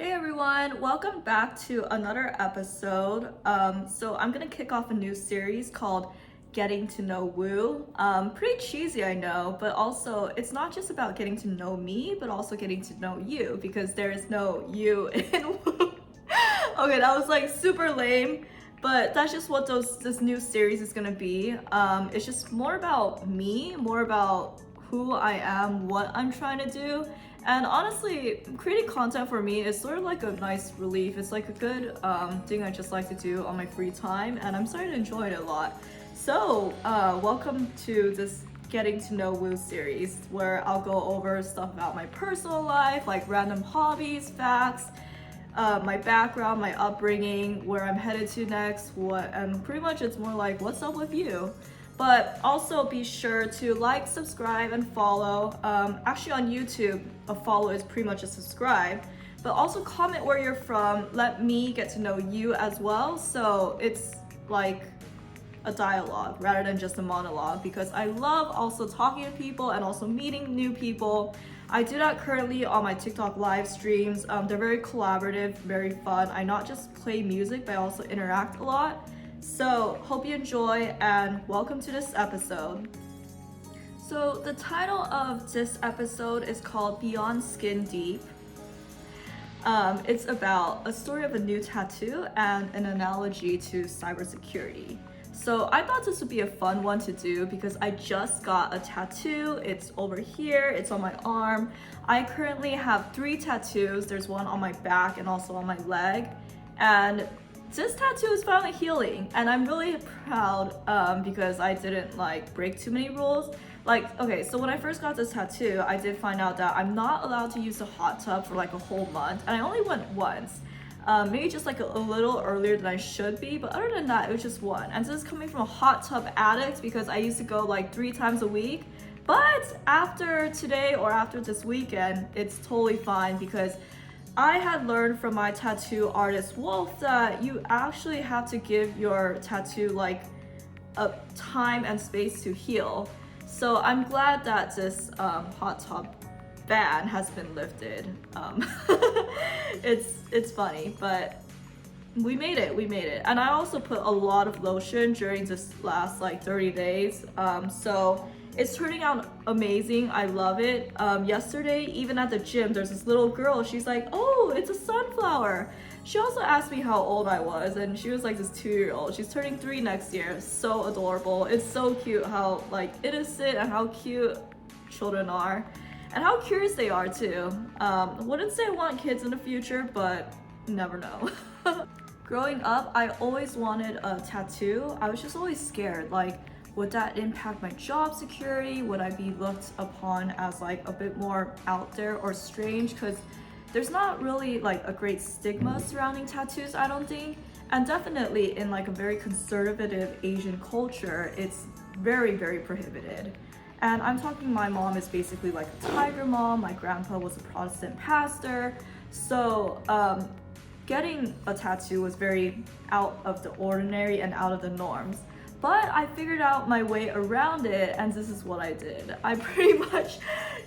Hey everyone, welcome back to another episode. So I'm gonna kick off a new series called Getting to Know Woo. Pretty cheesy, I know, but also it's not just about getting to know me, but also getting to know you because there is no you in Woo. Okay, that was like super lame, but that's just what this new series is gonna be. It's just more about me, more about who I am, what I'm trying to do. And honestly, creating content for me is sort of like a nice relief. It's like a good thing I just like to do on my free time, and I'm starting to enjoy it a lot. So, welcome to this Getting to Know Woo series, where I'll go over stuff about my personal life, like random hobbies, facts, my background, my upbringing, where I'm headed to next, and pretty much it's more like what's up with you. But also be sure to like, subscribe, and follow. Actually, on YouTube, a follow is pretty much a subscribe. But also comment where you're from. Let me get to know you as well. So it's like a dialogue rather than just a monologue, because I love also talking to people and also meeting new people. I do that currently on my TikTok live streams. They're very collaborative, very fun. I not just play music, but I also interact a lot. So hope you enjoy and welcome to this episode. So the title of this episode is called Beyond Skin Deep. It's about a story of a new tattoo and an analogy to cybersecurity. So I thought this would be a fun one to do because I just got a tattoo. It's over here, it's on my arm. I currently have 3 tattoos. There's one on my back and also on my leg. And this tattoo is finally healing, and I'm really proud because I didn't break too many rules. Okay, so when I first got this tattoo, I did find out that I'm not allowed to use the hot tub for like a whole month, and I only went once. Maybe just like a little earlier than I should be, but other than that, it was just one. And this is coming from a hot tub addict because I used to go like 3 times a week. But after today or after this weekend, it's totally fine because I had learned from my tattoo artist Wolf that you actually have to give your tattoo like a time and space to heal. So I'm glad that this hot tub ban has been lifted. It's funny, but we made it. And I also put a lot of lotion during this last 30 days. So it's turning out amazing. I love it. Yesterday, even at the gym, there's this little girl. She's like, oh, it's a sunflower. She also asked me how old I was, and she was like this 2-year-old. She's turning 3 next year. So adorable. It's so cute how innocent and how cute children are. And how curious they are too. Wouldn't say I want kids in the future, but never know. Growing up, I always wanted a tattoo. I was just always scared, would that impact my job security? Would I be looked upon as a bit more out there or strange? Because there's not really a great stigma surrounding tattoos, I don't think. And definitely in a very conservative Asian culture, it's very, very prohibited. And I'm talking, my mom is basically like a tiger mom. My grandpa was a Protestant pastor. So getting a tattoo was very out of the ordinary and out of the norms. But I figured out my way around it, and this is what I did. I pretty much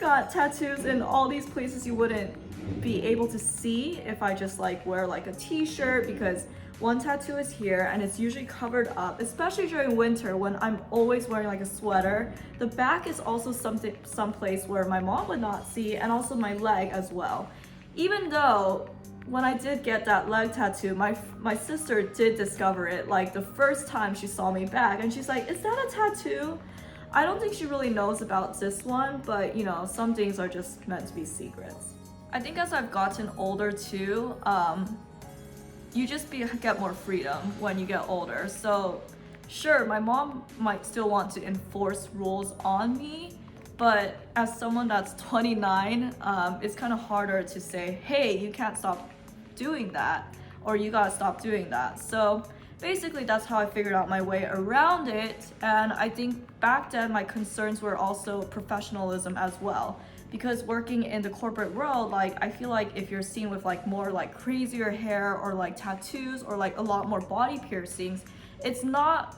got tattoos in all these places you wouldn't be able to see if I just wear a t-shirt, because one tattoo is here and it's usually covered up, especially during winter when I'm always wearing a sweater. The back is also someplace where my mom would not see, and also my leg as well. Even though when I did get that leg tattoo, my sister did discover it the first time she saw me back, and she's like, is that a tattoo? I don't think she really knows about this one, but some things are just meant to be secrets. I think as I've gotten older too, you just get more freedom when you get older. So sure, my mom might still want to enforce rules on me, but as someone that's 29, it's kind of harder to say, hey, you can't stop doing that, or you gotta stop doing that. So basically that's how I figured out my way around it. And I think back then my concerns were also professionalism as well, because working in the corporate world, I feel like if you're seen with more crazier hair or tattoos or a lot more body piercings, it's not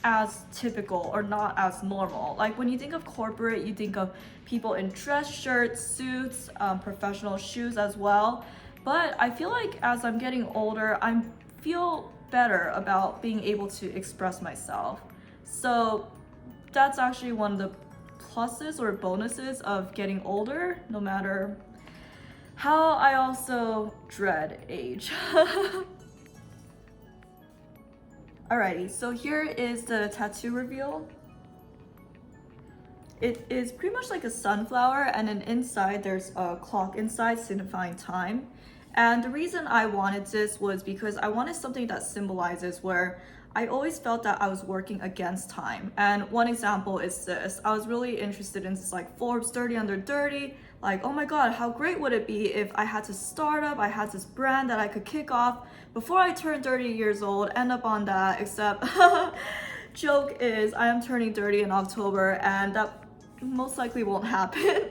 as typical or not as normal. When you think of corporate, you think of people in dress shirts, suits, professional shoes as well. But I feel like as I'm getting older, I feel better about being able to express myself. So that's actually one of the pluses or bonuses of getting older, no matter how I also dread age. Alrighty, so here is the tattoo reveal. It is pretty much like a sunflower, and then inside there's a clock inside signifying time. And the reason I wanted this was because I wanted something that symbolizes where I always felt that I was working against time. And one example is this. I was really interested in this like Forbes 30 Under 30. Like, oh my God, how great would it be if I had this startup, I had this brand that I could kick off before I turned 30 years old, end up on that, except joke is I am turning 30 in October and that most likely won't happen.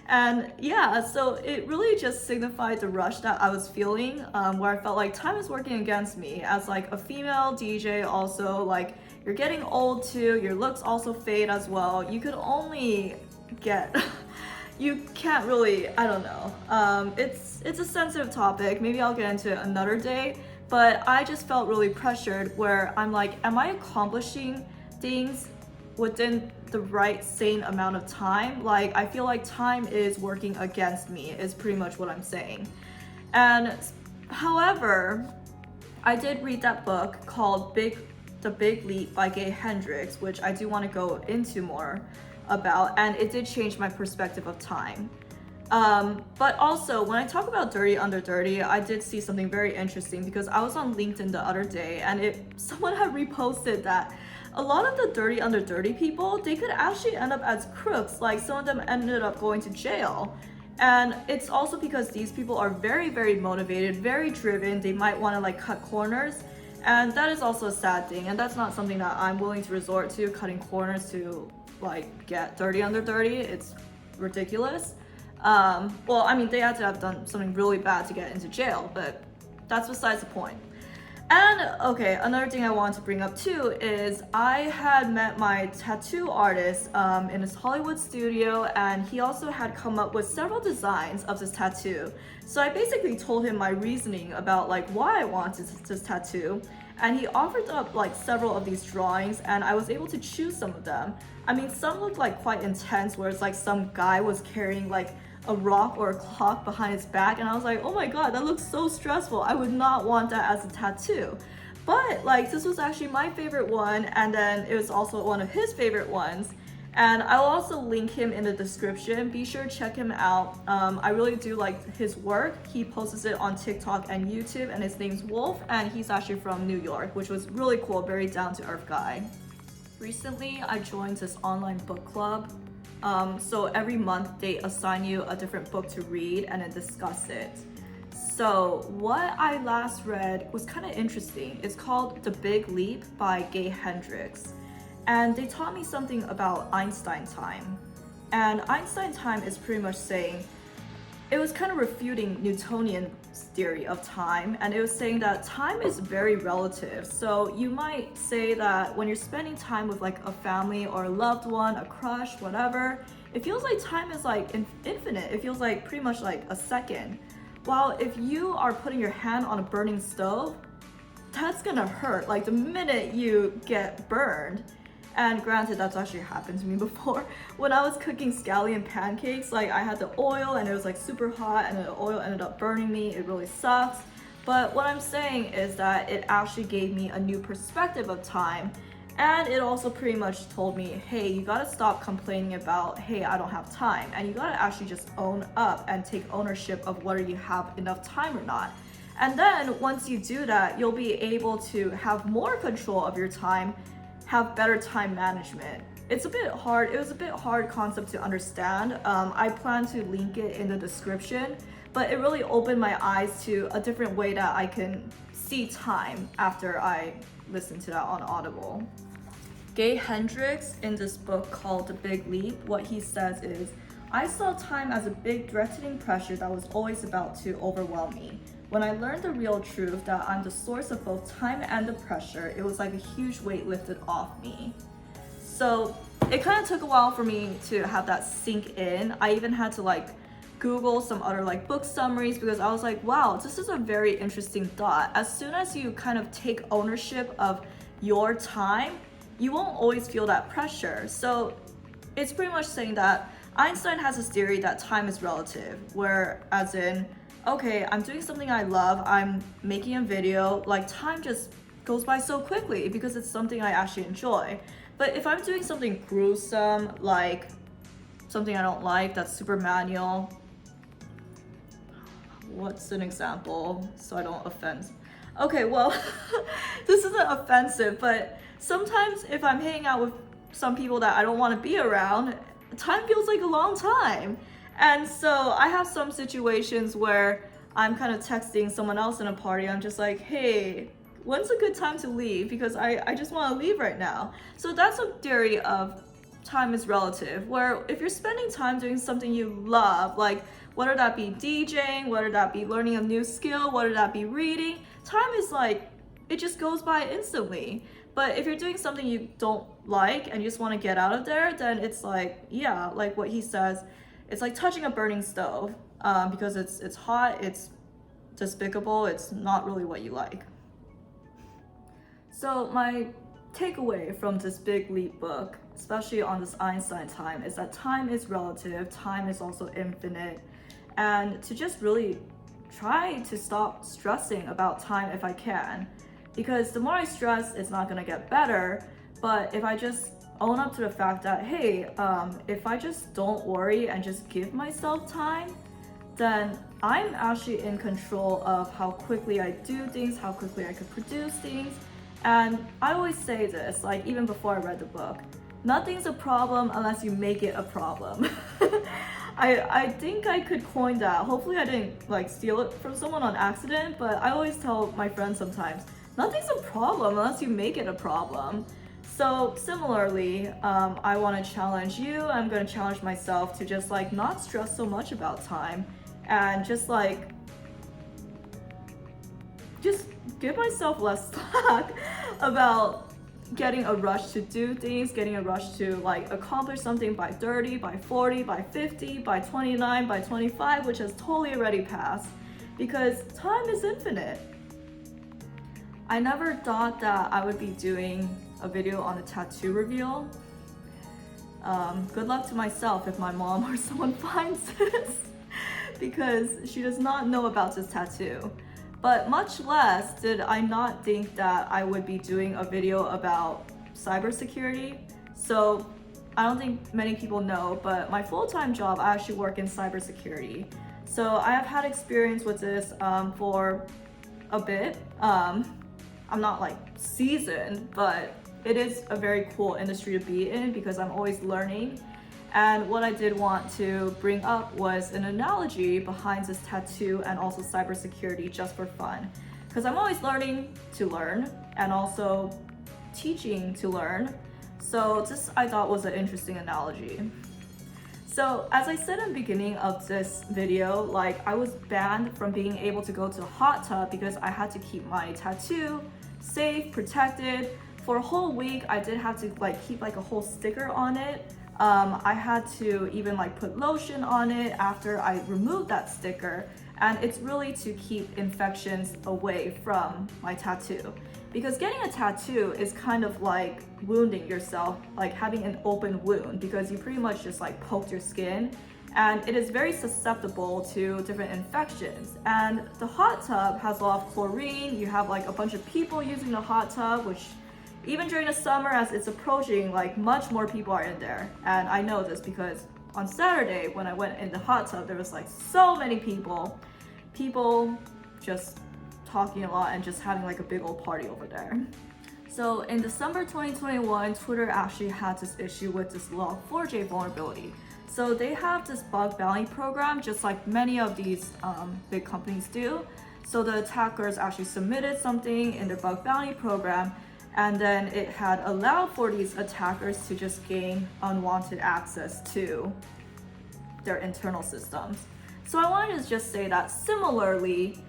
And yeah, so it really just signified the rush that I was feeling, where I felt like time is working against me as like a female DJ. Also, like, you're getting old too, your looks also fade as well. You could only get you can't really, I don't know, it's a sensitive topic, maybe I'll get into it another day, but I just felt really pressured where I'm like, am I accomplishing things within the right sane amount of time? Like, I feel like time is working against me is pretty much what I'm saying. And however, I did read that book called The Big Leap by Hendricks, which I do want to go into more about, and it did change my perspective of time. But also, when I talk about 30 Under 30, I did see something very interesting because I was on LinkedIn the other day and someone had reposted that a lot of the 30 Under 30 people, they could actually end up as crooks. Like, some of them ended up going to jail. And it's also because these people are very, very motivated, very driven. They might want to like cut corners. And that is also a sad thing. And that's not something that I'm willing to resort to, cutting corners to like get 30 Under 30. It's ridiculous. Well, I mean, they had to have done something really bad to get into jail, but that's besides the point. And okay, another thing I want to bring up too is I had met my tattoo artist in his Hollywood studio, and he also had come up with several designs of this tattoo. So I basically told him my reasoning about like why I wanted this tattoo, and he offered up like several of these drawings, and I was able to choose some of them. I mean, some looked like quite intense, where it's like some guy was carrying like a rock or a clock behind his back, and I was like, oh my God, that looks so stressful. I would not want that as a tattoo. But like, this was actually my favorite one, and then it was also one of his favorite ones, and I'll also link him in the description. Be sure to check him out. I really do like his work. He posts it on TikTok and YouTube, and his name's Wolf, and he's actually from New York, which was really cool, very down-to-earth guy. Recently, I joined this online book club. So every month they assign you a different book to read and then discuss it. So what I last read was kind of interesting. It's called The Big Leap by Hendricks. And they taught me something about Einstein time. And Einstein time is pretty much saying, it was kind of refuting Newtonian theory of time, and it was saying that time is very relative. So you might say that when you're spending time with like a family or a loved one, a crush, whatever, it feels like time is like infinite. It feels like pretty much like a second. While if you are putting your hand on a burning stove, that's gonna hurt like the minute you get burned. And granted, that's actually happened to me before. When I was cooking scallion pancakes, like I had the oil and it was like super hot and the oil ended up burning me. It really sucks. But what I'm saying is that it actually gave me a new perspective of time. And it also pretty much told me, hey, you gotta stop complaining about, hey, I don't have time. And you gotta actually just own up and take ownership of whether you have enough time or not. And then once you do that, you'll be able to have more control of your time, have better time management. It's a bit hard. It was a bit hard concept to understand. I plan to link it in the description, but it really opened my eyes to a different way that I can see time after I listened to that on Audible. Hendricks, in this book called The Big Leap, what he says is, I saw time as a big threatening pressure that was always about to overwhelm me. When I learned the real truth that I'm the source of both time and the pressure, it was like a huge weight lifted off me. So it kind of took a while for me to have that sink in. I even had to like Google some other like book summaries because I was like, wow, this is a very interesting thought. As soon as you kind of take ownership of your time, you won't always feel that pressure. So it's pretty much saying that Einstein has this theory that time is relative, where as in, okay, I'm doing something I love, I'm making a video, like time just goes by so quickly because it's something I actually enjoy. But if I'm doing something gruesome, like something I don't like, that's super manual, what's an example so I don't offend? Okay, well, this isn't offensive, but sometimes if I'm hanging out with some people that I don't want to be around, time feels like a long time. And so I have some situations where I'm kind of texting someone else in a party. I'm just like, hey, when's a good time to leave? Because I just want to leave right now. So that's a theory of time is relative, where if you're spending time doing something you love, like whether that be DJing, whether that be learning a new skill, whether that be reading, time is like, it just goes by instantly. But if you're doing something you don't like and you just want to get out of there, then it's like, yeah, like what he says, it's like touching a burning stove, because it's hot, it's despicable, it's not really what you like. So my takeaway from this big leap book, especially on this Einstein time, is that time is relative, time is also infinite, and to just really try to stop stressing about time if I can, because the more I stress, it's not gonna get better. But if I just own up to the fact that, hey, if I just don't worry and just give myself time, then I'm actually in control of how quickly I do things, how quickly I could produce things. And I always say this, like even before I read the book, nothing's a problem unless you make it a problem. I think I could coin that. Hopefully I didn't like steal it from someone on accident, but I always tell my friends sometimes, nothing's a problem unless you make it a problem. So similarly, I want to challenge you. I'm going to challenge myself to just like not stress so much about time and just give myself less slack about getting a rush to do things, getting a rush to like accomplish something by 30, by 40, by 50, by 29, by 25, which has totally already passed, because time is infinite. I never thought that I would be doing a video on a tattoo reveal. Good luck to myself if my mom or someone finds this, because she does not know about this tattoo. But much less did I not think that I would be doing a video about cybersecurity. So I don't think many people know, but my full-time job, I actually work in cybersecurity. So I have had experience with this for a bit. I'm not like seasoned, but it is a very cool industry to be in because I'm always learning. And what I did want to bring up was an analogy behind this tattoo and also cybersecurity, just for fun. Because I'm always learning to learn and also teaching to learn. So this I thought was an interesting analogy. So as I said in the beginning of this video, like I was banned from being able to go to a hot tub because I had to keep my tattoo safe, protected. For a whole week, I did have to like keep like a whole sticker on it. I had to even like put lotion on it after I removed that sticker, and it's really to keep infections away from my tattoo. Because getting a tattoo is kind of like wounding yourself, like having an open wound, because you pretty much just like poked your skin, and it is very susceptible to different infections. And the hot tub has a lot of chlorine, you have like a bunch of people using the hot tub, which even during the summer as it's approaching, like much more people are in there. And I know this because on Saturday when I went in the hot tub, there was like so many people just talking a lot and just having like a big old party over there. So in December 2021, Twitter actually had this issue with this log4j vulnerability. So they have this bug bounty program, just like many of these big companies do. So the attackers actually submitted something in their bug bounty program, and then it had allowed for these attackers to just gain unwanted access to their internal systems. So I wanted to just say that similarly,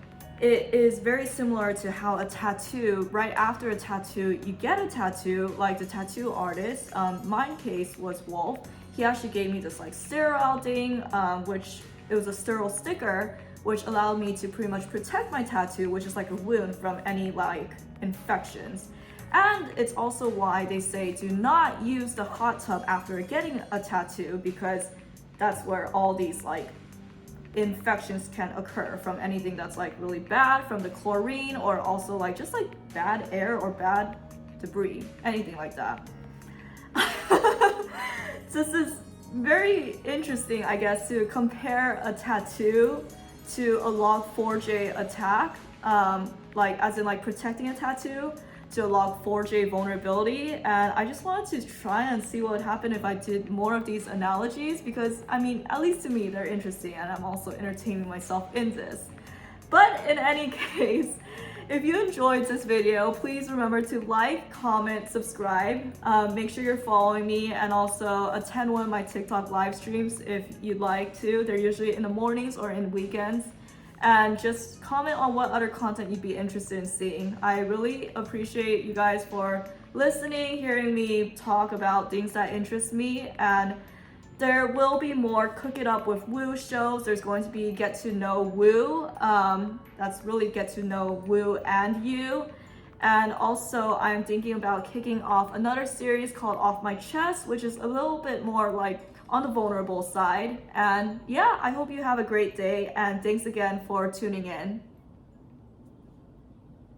it is very similar to how a tattoo, right after a tattoo, you get a tattoo, like the tattoo artist, mine case was Wolf. He actually gave me this like sterile thing, which it was a sterile sticker, which allowed me to pretty much protect my tattoo, which is like a wound, from any like infections. And it's also why they say do not use the hot tub after getting a tattoo, because that's where all these like infections can occur from anything that's like really bad, from the chlorine, or also like just like bad air or bad debris, anything like that. This is very interesting, I guess, to compare a tattoo to a log4j attack, like as in like protecting a tattoo, to a log4j vulnerability. And I just wanted to try and see what would happen if I did more of these analogies, because I mean, at least to me, they're interesting, and I'm also entertaining myself in this. But in any case, if you enjoyed this video, please remember to like, comment, subscribe. Make sure you're following me, and also attend one of my TikTok live streams if you'd like to. They're usually in the mornings or in weekends. And just comment on what other content you'd be interested in seeing. I really appreciate you guys for listening, hearing me talk about things that interest me. And there will be more Cook It Up with Woo shows. There's going to be Get to Know Woo. That's really Get to Know Woo and You. And also I'm thinking about kicking off another series called Off My Chest, which is a little bit more like on the vulnerable side. And yeah, I hope you have a great day, and thanks again for tuning in.